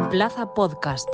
En Plaza Podcast.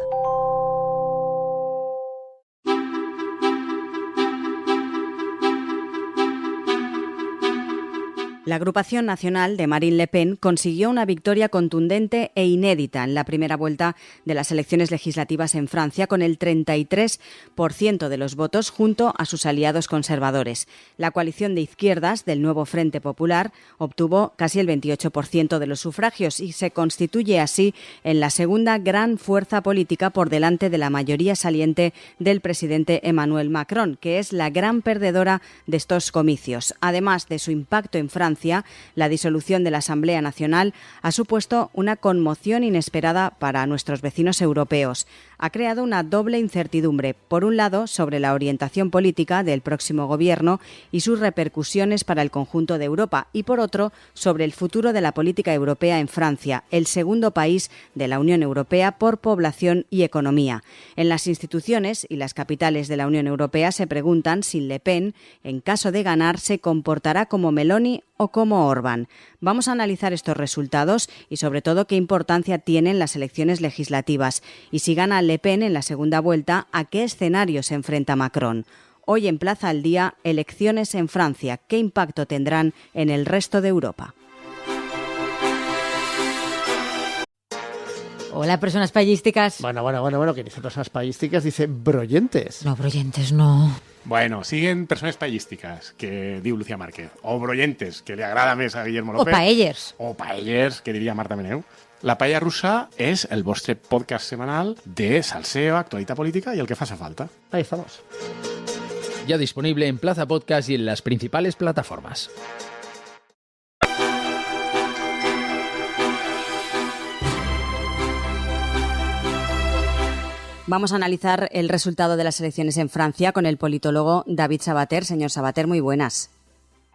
La agrupación nacional de Marine Le Pen consiguió una victoria contundente e inédita en la primera vuelta de las elecciones legislativas en Francia con el 33% de los votos junto a sus aliados conservadores. La coalición de izquierdas del Nuevo Frente Popular obtuvo casi el 28% de los sufragios y se constituye así en la segunda gran fuerza política por delante de la mayoría saliente del presidente Emmanuel Macron, que es la gran perdedora de estos comicios. Además de su impacto en Francia, la disolución de la Asamblea Nacional ha supuesto una conmoción inesperada para nuestros vecinos europeos. Ha creado una doble incertidumbre, por un lado, sobre la orientación política del próximo gobierno y sus repercusiones para el conjunto de Europa, y por otro, sobre el futuro de la política europea en Francia, el segundo país de la Unión Europea por población y economía. En las instituciones y las capitales de la Unión Europea se preguntan si Le Pen, en caso de ganar, se comportará como Meloni o como Orbán. Vamos a analizar estos resultados y sobre todo qué importancia tienen las elecciones legislativas y si gana Le Pen en la segunda vuelta, ¿a qué escenario se enfrenta Macron? Hoy en Plaza al Día, elecciones en Francia. ¿Qué impacto tendrán en el resto de Europa? Hola, personas payísticas. Bueno, que dice personas payísticas, dice broyentes. No, broyentes no. Bueno, siguen persones payísticas, que diu Lucía Márquez, o broyentes, que li agrada més a Guillermo López. O paellers. O paellers, que diria Marta Meneu. La Paella Russa és el vostre podcast semanal de salseo, actualitat política y el que faça falta. Ahí estamos. Ya disponible en Plaza Podcast y en las principales plataformas. Vamos a analizar el resultado de las elecciones en Francia con el politólogo David Sabater. Señor Sabater, muy buenas.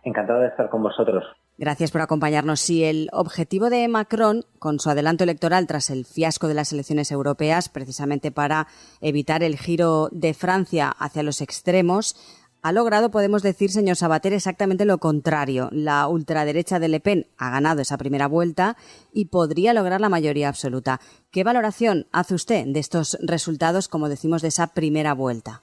Encantado de estar con vosotros. Gracias por acompañarnos. Si el objetivo de Macron, con su adelanto electoral tras el fiasco de las elecciones europeas, precisamente para evitar el giro de Francia hacia los extremos, ha logrado, podemos decir, señor Sabater, exactamente lo contrario. La ultraderecha de Le Pen ha ganado esa primera vuelta y podría lograr la mayoría absoluta. ¿Qué valoración hace usted de estos resultados, como decimos, de esa primera vuelta?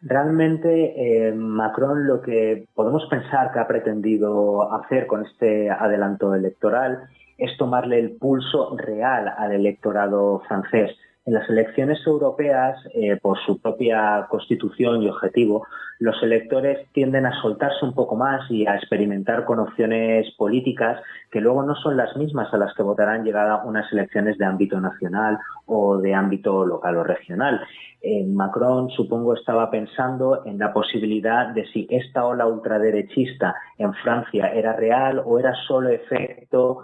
Realmente Macron lo que podemos pensar que ha pretendido hacer con este adelanto electoral es tomarle el pulso real al electorado francés. En las elecciones europeas, por su propia constitución y objetivo, los electores tienden a soltarse un poco más y a experimentar con opciones políticas que luego no son las mismas a las que votarán llegada unas elecciones de ámbito nacional o de ámbito local o regional. Macron, supongo, estaba pensando en la posibilidad de si esta ola ultraderechista en Francia era real o era solo efecto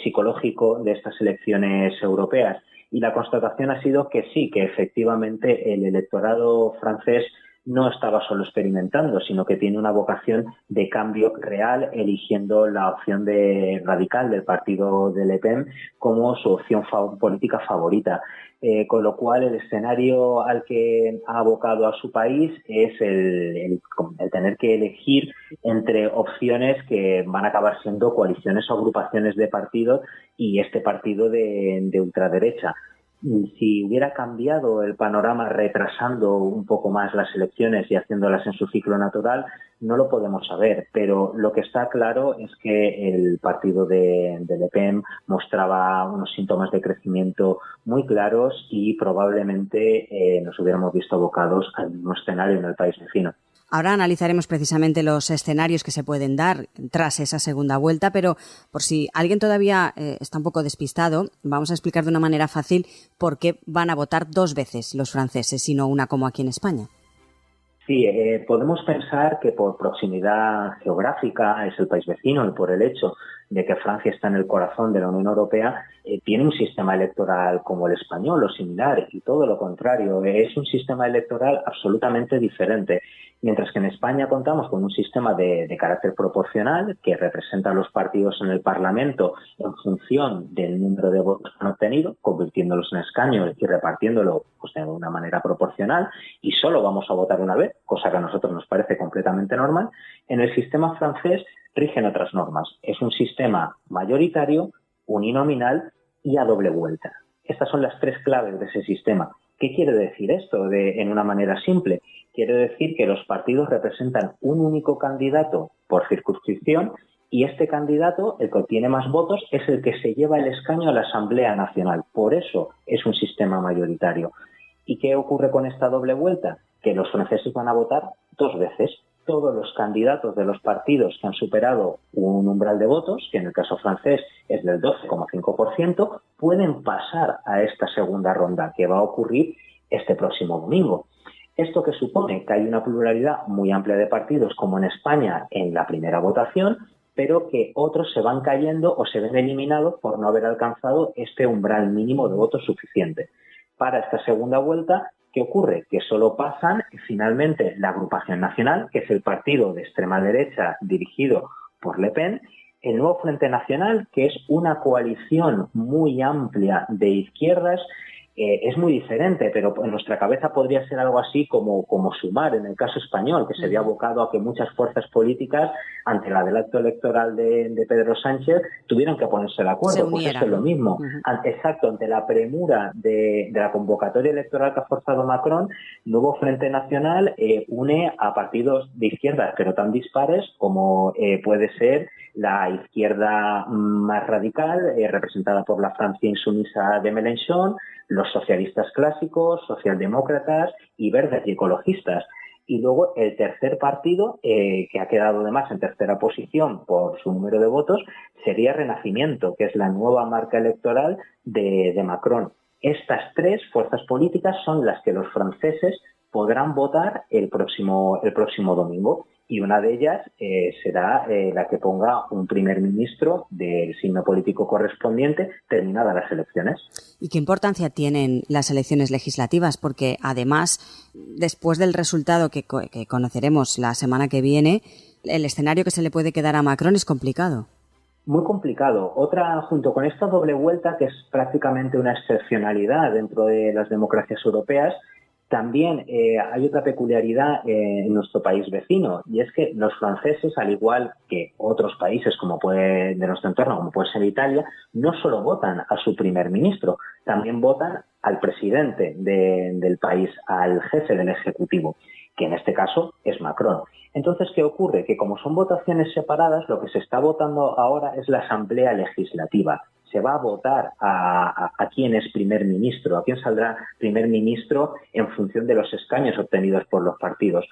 psicológico de estas elecciones europeas. Y la constatación ha sido que sí, que efectivamente el electorado francés no estaba solo experimentando, sino que tiene una vocación de cambio real, eligiendo la opción radical del partido de Le Pen como su opción política favorita. Con lo cual el escenario al que ha abocado a su país es el tener que elegir entre opciones que van a acabar siendo coaliciones o agrupaciones de partidos y este partido de ultraderecha. Si hubiera cambiado el panorama retrasando un poco más las elecciones y haciéndolas en su ciclo natural, no lo podemos saber, pero lo que está claro es que el partido de Le Pen mostraba unos síntomas de crecimiento muy claros y probablemente nos hubiéramos visto abocados al mismo escenario en el país vecino. Ahora analizaremos precisamente los escenarios que se pueden dar tras esa segunda vuelta, pero por si alguien todavía está un poco despistado, vamos a explicar de una manera fácil por qué van a votar dos veces los franceses y no una como aquí en España. Sí, podemos pensar que por proximidad geográfica es el país vecino y por el hecho de que Francia está en el corazón de la Unión Europea, tiene un sistema electoral como el español o similar, y todo lo contrario, es un sistema electoral absolutamente diferente. Mientras que en España contamos con un sistema de carácter proporcional que representa a los partidos en el Parlamento en función del número de votos que han obtenido, convirtiéndolos en escaños y repartiéndolo pues, de una manera proporcional, y solo vamos a votar una vez, cosa que a nosotros nos parece completamente normal. En el sistema francés rigen otras normas. Es un sistema mayoritario, uninominal y a doble vuelta. Estas son las tres claves de ese sistema. ¿Qué quiere decir esto en una manera simple? Quiere decir que los partidos representan un único candidato por circunscripción y este candidato, el que obtiene más votos, es el que se lleva el escaño a la Asamblea Nacional. Por eso es un sistema mayoritario. ¿Y qué ocurre con esta doble vuelta? Que los franceses van a votar 2 veces. Todos los candidatos de los partidos que han superado un umbral de votos, que en el caso francés es del 12,5%, pueden pasar a esta segunda ronda que va a ocurrir este próximo domingo. ¿Esto qué supone? Que hay una pluralidad muy amplia de partidos, como en España en la primera votación, pero que otros se van cayendo o se ven eliminados por no haber alcanzado este umbral mínimo de votos suficiente. Para esta segunda vuelta, ¿qué ocurre? Que solo pasan finalmente la Agrupación Nacional, que es el partido de extrema derecha dirigido por Le Pen, el Nuevo Frente Nacional, que es una coalición muy amplia de izquierdas. Es muy diferente, pero en nuestra cabeza podría ser algo así como Sumar, en el caso español, que se había abocado a que muchas fuerzas políticas, ante el adelanto electoral de Pedro Sánchez, tuvieron que ponerse de acuerdo. Pues esto es lo mismo. Exacto, ante la premura de la convocatoria electoral que ha forzado Macron, Nuevo Frente Nacional une a partidos de izquierda, pero tan dispares como puede ser la izquierda más radical, representada por la Francia insumisa de Mélenchon, los socialistas clásicos, socialdemócratas y verdes y ecologistas. Y luego el tercer partido, que ha quedado además en tercera posición por su número de votos, sería Renacimiento, que es la nueva marca electoral de Macron. Estas tres fuerzas políticas son las que los franceses podrán votar el próximo domingo. Y una de ellas será la que ponga un primer ministro del signo político correspondiente terminadas las elecciones. ¿Y qué importancia tienen las elecciones legislativas? Porque además, después del resultado que conoceremos la semana que viene, el escenario que se le puede quedar a Macron es complicado. Muy complicado. Otra, junto con esta doble vuelta, que es prácticamente una excepcionalidad dentro de las democracias europeas, también hay otra peculiaridad en nuestro país vecino, y es que los franceses, al igual que otros países de nuestro entorno, como puede ser Italia, no solo votan a su primer ministro, también votan al presidente del país, al jefe del Ejecutivo, que en este caso es Macron. Entonces, ¿qué ocurre? Que como son votaciones separadas, lo que se está votando ahora es la Asamblea Legislativa. Se va a votar a quién es primer ministro, a quién saldrá primer ministro en función de los escaños obtenidos por los partidos.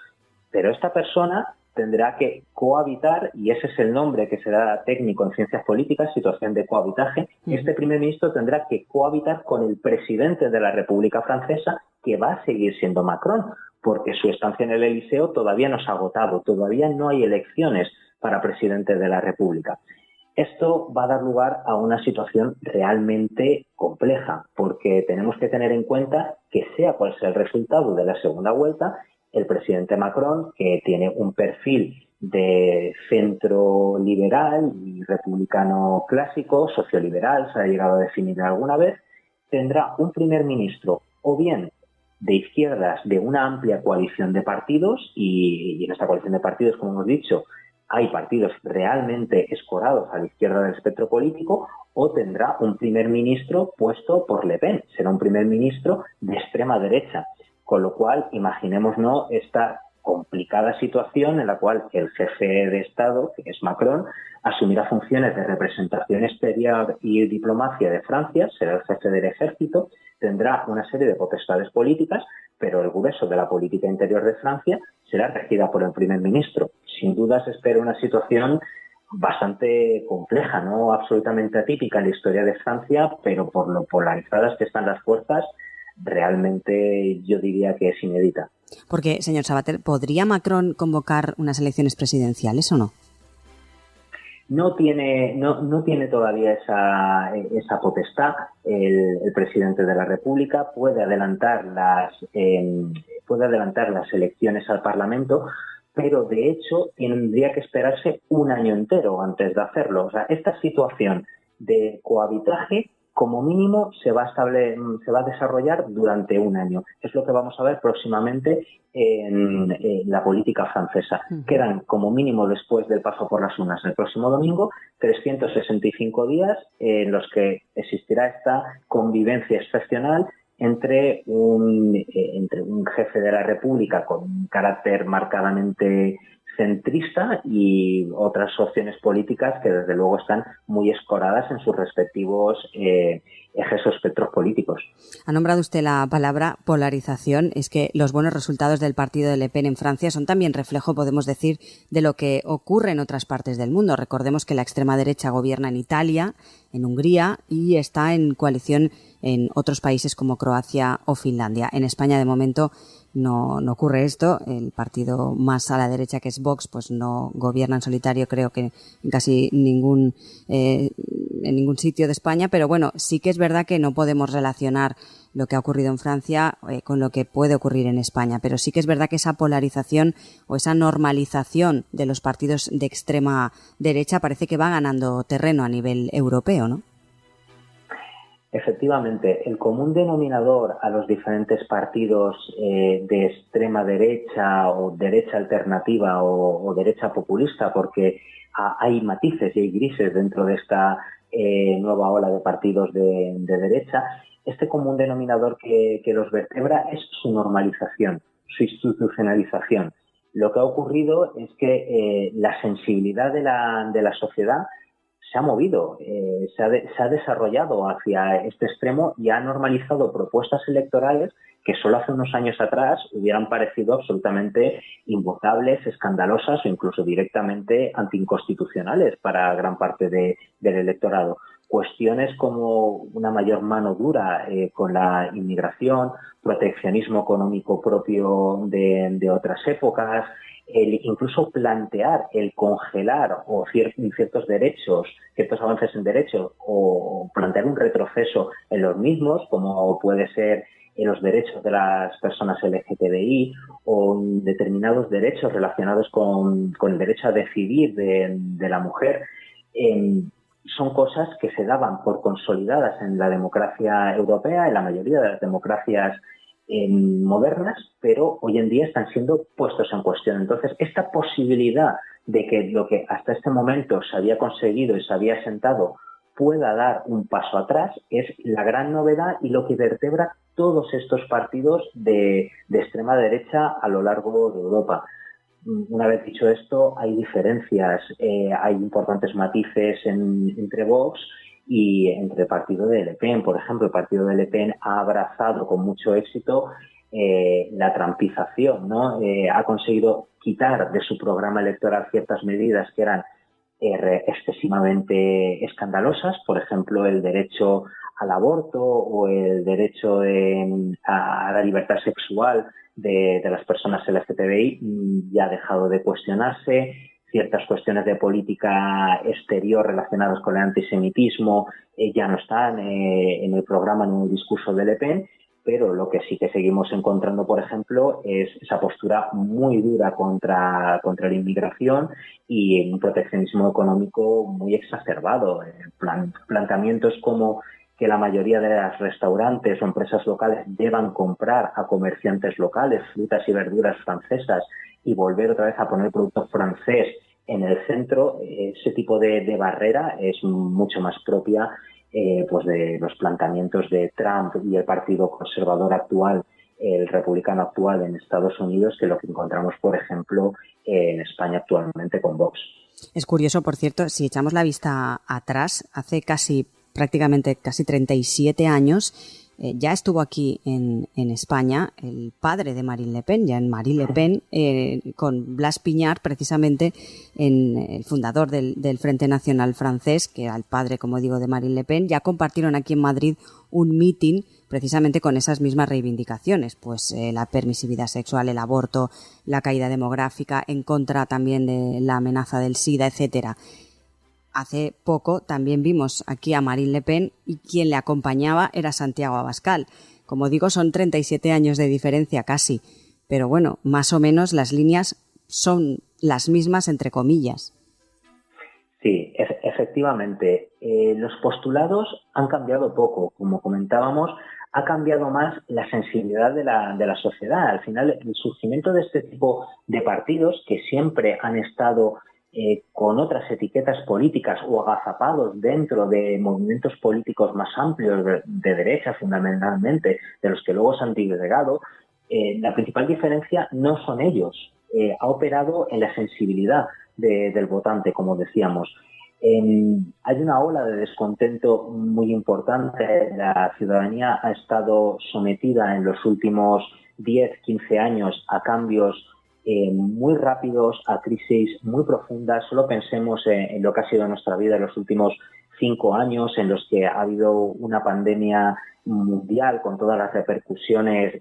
Pero esta persona tendrá que cohabitar, y ese es el nombre que se da técnico en ciencias políticas, situación de cohabitaje. Este primer ministro tendrá que cohabitar con el presidente de la República Francesa, que va a seguir siendo Macron, porque su estancia en el Elíseo todavía no se ha agotado, todavía no hay elecciones para presidente de la República. Esto va a dar lugar a una situación realmente compleja, porque tenemos que tener en cuenta que sea cual sea el resultado de la segunda vuelta, el presidente Macron, que tiene un perfil de centro liberal y republicano clásico, socioliberal, se ha llegado a definir alguna vez, tendrá un primer ministro o bien de izquierdas de una amplia coalición de partidos, y en esta coalición de partidos, como hemos dicho, hay partidos realmente escorados a la izquierda del espectro político, o tendrá un primer ministro puesto por Le Pen, será un primer ministro de extrema derecha, con lo cual imaginémonos esta complicada situación en la cual el jefe de Estado, que es Macron, asumirá funciones de representación exterior y diplomacia de Francia, será el jefe del ejército, tendrá una serie de potestades políticas, pero el grueso de la política interior de Francia será regida por el primer ministro. Sin duda se espera una situación bastante compleja, no absolutamente atípica en la historia de Francia, pero por lo polarizadas que están las fuerzas, realmente yo diría que es inédita. Porque, señor Sabater, ¿podría Macron convocar unas elecciones presidenciales o no? No tiene todavía esa potestad el presidente de la República. Puede adelantar las elecciones al Parlamento, pero de hecho tendría que esperarse un año entero antes de hacerlo. O sea, esta situación de cohabitaje como mínimo se va a desarrollar durante un año. Es lo que vamos a ver próximamente en la política francesa. Quedan como mínimo, después del paso por las urnas el próximo domingo, 365 días en los que existirá esta convivencia excepcional entre un jefe de la República con un carácter marcadamente centrista y otras opciones políticas que desde luego están muy escoradas en sus respectivos ejes o espectros políticos. Ha nombrado usted la palabra polarización. Es que los buenos resultados del partido de Le Pen en Francia son también reflejo, podemos decir, de lo que ocurre en otras partes del mundo. Recordemos que la extrema derecha gobierna en Italia, en Hungría y está en coalición en otros países como Croacia o Finlandia. En España, de momento, no ocurre esto. El partido más a la derecha, que es Vox, pues no gobierna en solitario, creo que en casi ningún sitio de España, pero bueno, sí que es verdad que no podemos relacionar lo que ha ocurrido en Francia con lo que puede ocurrir en España, pero sí que es verdad que esa polarización o esa normalización de los partidos de extrema derecha parece que va ganando terreno a nivel europeo, ¿no? Efectivamente, el común denominador a los diferentes partidos de extrema derecha o derecha alternativa o derecha populista, porque hay matices y hay grises dentro de esta nueva ola de partidos de derecha, este común denominador que los vertebra es su normalización, su institucionalización. Lo que ha ocurrido es que la sensibilidad de la sociedad se ha movido, se ha desarrollado hacia este extremo y ha normalizado propuestas electorales que solo hace unos años atrás hubieran parecido absolutamente invocables, escandalosas o incluso directamente anticonstitucionales para gran parte del electorado. Cuestiones como una mayor mano dura con la inmigración, proteccionismo económico propio de otras épocas, el incluso plantear el congelar o ciertos derechos, ciertos avances en derechos o plantear un retroceso en los mismos, como puede ser en los derechos de las personas LGTBI o determinados derechos relacionados con el derecho a decidir de la mujer, son cosas que se daban por consolidadas en la democracia europea, en la mayoría de las democracias modernas, pero hoy en día están siendo puestos en cuestión. Entonces, esta posibilidad de que lo que hasta este momento se había conseguido y se había asentado pueda dar un paso atrás es la gran novedad y lo que vertebra todos estos partidos de extrema derecha a lo largo de Europa. Una vez dicho esto, hay diferencias, hay importantes matices entre Vox y entre el partido de Le Pen. Por ejemplo, el partido de Le Pen ha abrazado con mucho éxito la trampización, ¿no? Ha conseguido quitar de su programa electoral ciertas medidas que eran excesivamente escandalosas, por ejemplo, el derecho al aborto o el derecho a la libertad sexual de las personas LGTBI ya ha dejado de cuestionarse. Ciertas cuestiones de política exterior relacionadas con el antisemitismo ya no están en el programa ni en el discurso de Le Pen, pero lo que sí que seguimos encontrando, por ejemplo, es esa postura muy dura contra la inmigración y un proteccionismo económico muy exacerbado. Planteamientos como que la mayoría de los restaurantes o empresas locales deban comprar a comerciantes locales frutas y verduras francesas y volver otra vez a poner producto francés en el centro. Ese tipo de barrera es mucho más propia pues de los planteamientos de Trump y el partido conservador actual, el republicano actual en Estados Unidos, que lo que encontramos, por ejemplo, en España actualmente con Vox. Es curioso, por cierto, si echamos la vista atrás, hace prácticamente casi 37 años, ya estuvo aquí en España el padre de Marine Le Pen, Jean-Marie Le Pen, con Blas Piñar, precisamente el fundador del Frente Nacional francés, que era el padre, como digo, de Marine Le Pen. Ya compartieron aquí en Madrid un mitin precisamente con esas mismas reivindicaciones, pues la permisividad sexual, el aborto, la caída demográfica, en contra también de la amenaza del SIDA, etcétera. Hace poco también vimos aquí a Marine Le Pen y quien le acompañaba era Santiago Abascal. Como digo, son 37 años de diferencia casi, pero bueno, más o menos las líneas son las mismas entre comillas. Sí, Efectivamente, los postulados han cambiado poco. Como comentábamos, ha cambiado más la sensibilidad de la sociedad. Al final, el surgimiento de este tipo de partidos, que siempre han estado con otras etiquetas políticas o agazapados dentro de movimientos políticos más amplios de derecha, fundamentalmente, de los que luego se han digregado, la principal diferencia no son ellos. Ha operado en la sensibilidad del votante, como decíamos. Hay una ola de descontento muy importante. La ciudadanía ha estado sometida en los últimos 10, 15 años a cambios muy rápidos, a crisis muy profundas. Solo pensemos en lo que ha sido nuestra vida en los últimos 5 años, en los que ha habido una pandemia mundial con todas las repercusiones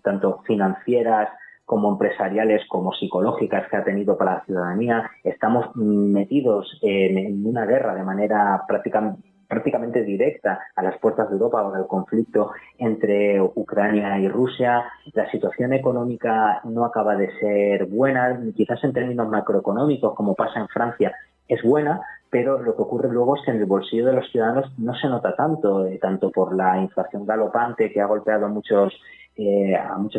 tanto financieras como empresariales, como psicológicas que ha tenido para la ciudadanía. Estamos metidos en una guerra de manera prácticamente directa a las puertas de Europa con el conflicto entre Ucrania y Rusia. La situación económica no acaba de ser buena, quizás en términos macroeconómicos, como pasa en Francia, es buena, pero lo que ocurre luego es que en el bolsillo de los ciudadanos no se nota tanto, tanto por la inflación galopante que ha golpeado a muchos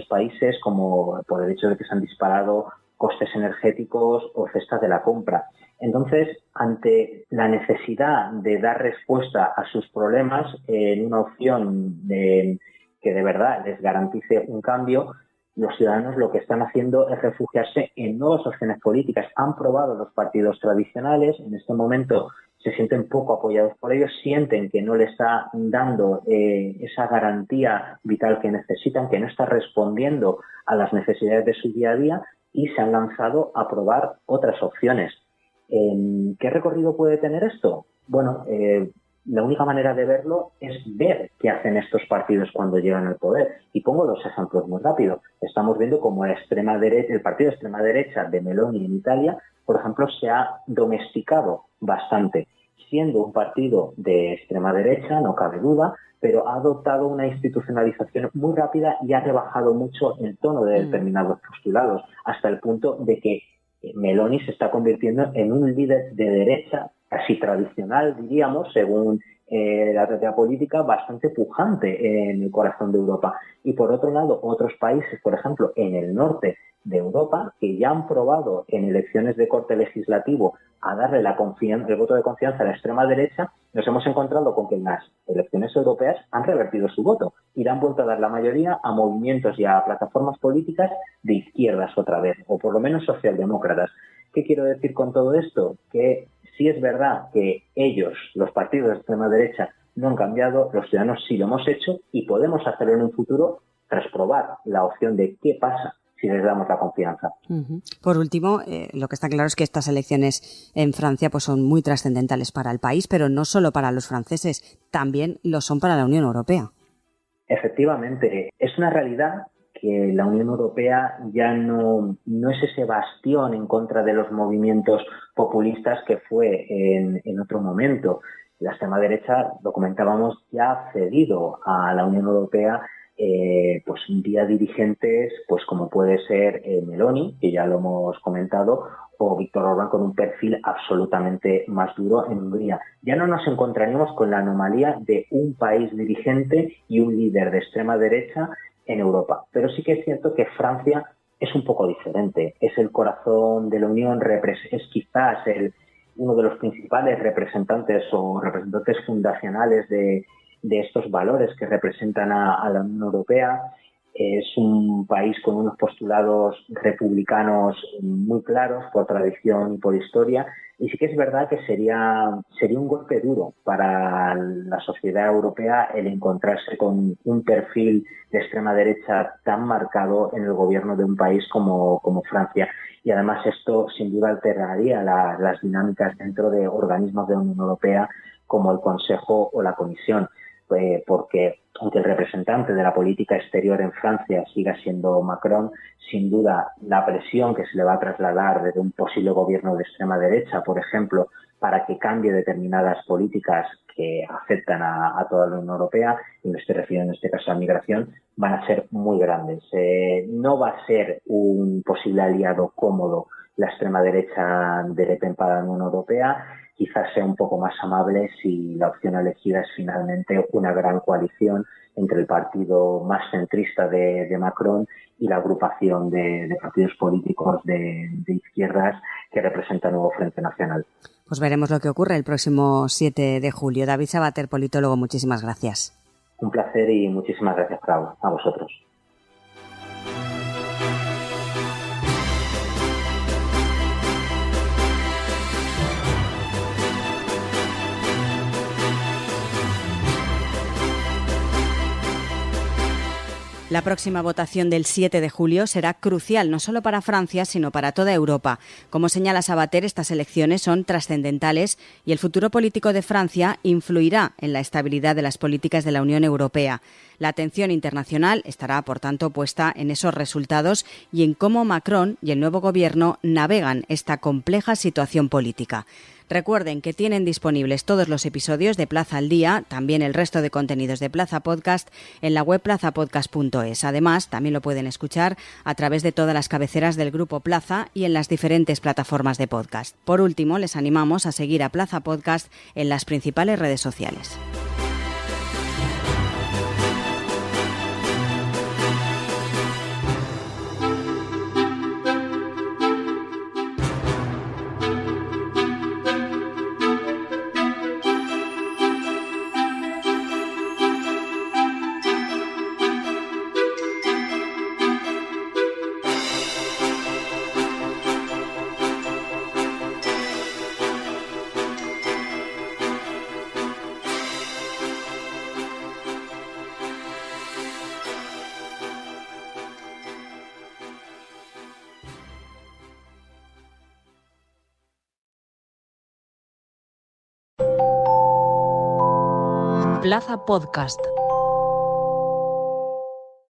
países, como por el hecho de que se han disparado costes energéticos o cestas de la compra. Entonces, ante la necesidad de dar respuesta a sus problemas en una opción que de verdad les garantice un cambio, los ciudadanos lo que están haciendo es refugiarse en nuevas opciones políticas. Han probado los partidos tradicionales, en este momento se sienten poco apoyados por ellos, sienten que no les está dando esa garantía vital que necesitan, que no está respondiendo a las necesidades de su día a día, y se han lanzado a probar otras opciones. ¿Qué recorrido puede tener esto? Bueno, la única manera de verlo es ver qué hacen estos partidos cuando llegan al poder. Y pongo dos ejemplos muy rápido. Estamos viendo cómo el partido de extrema derecha de Meloni en Italia, por ejemplo, se ha domesticado bastante. Siendo un partido de extrema derecha, no cabe duda, pero ha adoptado una institucionalización muy rápida y ha rebajado mucho el tono de determinados postulados, hasta el punto de que Meloni se está convirtiendo en un líder de derecha casi tradicional, diríamos, según la teoría política, bastante pujante en el corazón de Europa. Y por otro lado, otros países, por ejemplo, en el norte de Europa, que ya han probado en elecciones de corte legislativo a darle el voto de confianza a la extrema derecha, nos hemos encontrado con que en las elecciones europeas han revertido su voto y le han vuelto a dar la mayoría a movimientos y a plataformas políticas de izquierdas otra vez, o por lo menos socialdemócratas. ¿Qué quiero decir con todo esto? Que sí es verdad que ellos, los partidos de extrema derecha, no han cambiado, los ciudadanos sí lo hemos hecho y podemos hacerlo en un futuro tras probar la opción de qué pasa si les damos la confianza. Por último, lo que está claro es que estas elecciones en Francia pues son muy trascendentales para el país, pero no solo para los franceses, también lo son para la Unión Europea. Efectivamente, es una realidad que la Unión Europea ya no es ese bastión en contra de los movimientos populistas que fue en otro momento. La extrema derecha, lo comentábamos, ya ha cedido a la Unión Europea pues vía dirigentes pues como puede ser Meloni, que ya lo hemos comentado, o Víctor Orbán, con un perfil absolutamente más duro en Hungría. Ya no nos encontraríamos con la anomalía de un país dirigente y un líder de extrema derecha en Europa. Pero sí que es cierto que Francia es un poco diferente. Es el corazón de la Unión, es quizás uno de los principales representantes o representantes fundacionales de estos valores que representan a la Unión Europea. Es un país con unos postulados republicanos muy claros por tradición y por historia, y sí que es verdad que sería un golpe duro para la sociedad europea el encontrarse con un perfil de extrema derecha tan marcado en el gobierno de un país como Francia. Y además esto sin duda alteraría las dinámicas dentro de organismos de la Unión Europea como el Consejo o la Comisión. Porque aunque el representante de la política exterior en Francia siga siendo Macron, sin duda la presión que se le va a trasladar desde un posible gobierno de extrema derecha, por ejemplo, para que cambie determinadas políticas que afectan a toda la Unión Europea, y me estoy refiriendo en este caso a la migración, van a ser muy grandes. No va a ser un posible aliado cómodo la extrema derecha de Le Pen para la Unión Europea, quizás sea un poco más amable si la opción elegida es finalmente una gran coalición entre el partido más centrista de Macron y la agrupación de partidos políticos de izquierdas que representa el Nuevo Frente Nacional. Pues veremos lo que ocurre el próximo 7 de julio. David Sabater, politólogo, muchísimas gracias. Un placer y muchísimas gracias a vosotros. La próxima votación del 7 de julio será crucial no solo para Francia, sino para toda Europa. Como señala Sabater, estas elecciones son trascendentales y el futuro político de Francia influirá en la estabilidad de las políticas de la Unión Europea. La atención internacional estará, por tanto, puesta en esos resultados y en cómo Macron y el nuevo gobierno navegan esta compleja situación política. Recuerden que tienen disponibles todos los episodios de Plaza al Día, también el resto de contenidos de Plaza Podcast, en la web plazapodcast.es. Además, también lo pueden escuchar a través de todas las cabeceras del Grupo Plaza y en las diferentes plataformas de podcast. Por último, les animamos a seguir a Plaza Podcast en las principales redes sociales. Plaza Podcast.